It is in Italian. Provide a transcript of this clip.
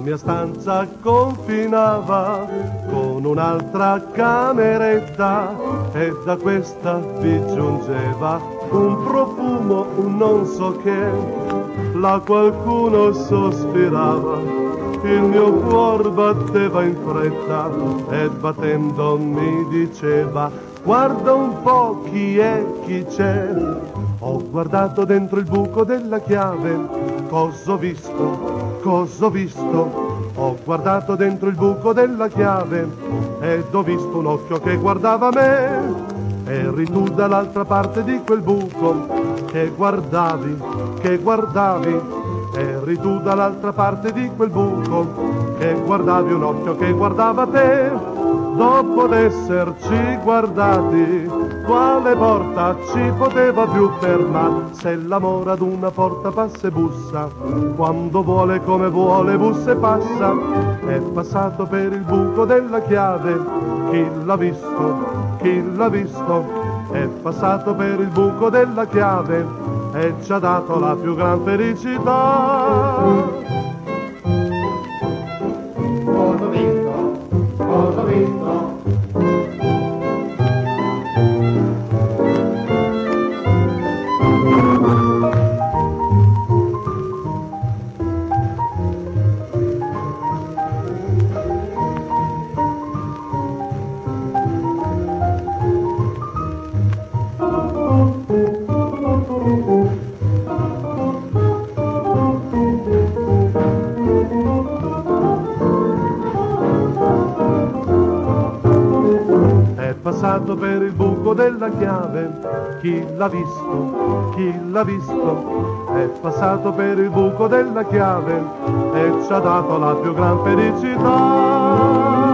mia stanza confinava con un'altra cameretta e da questa vi giungeva un profumo, un non so che. Là qualcuno sospirava, il mio cuor batteva in fretta e battendo mi diceva: guarda un po' chi è, chi c'è. Ho guardato dentro il buco della chiave, cosa ho visto, cosa ho visto? Ho guardato dentro il buco della chiave ed ho visto un occhio che guardava me. Eri tu dall'altra parte di quel buco che guardavi, che guardavi. Eri tu dall'altra parte di quel buco che guardavi un occhio che guardava te. Dopo d'esserci guardati, quale porta ci poteva più fermare? Se l'amore ad una porta passa e bussa, quando vuole come vuole bussa e passa. È passato per il buco della chiave, chi l'ha visto, chi l'ha visto? È passato per il buco della chiave e ci ha dato la più gran felicità. Cosa ho visto? Cosa ho visto? Passato per il buco della chiave, chi l'ha visto, chi l'ha visto? È passato per il buco della chiave e ci ha dato la più gran felicità.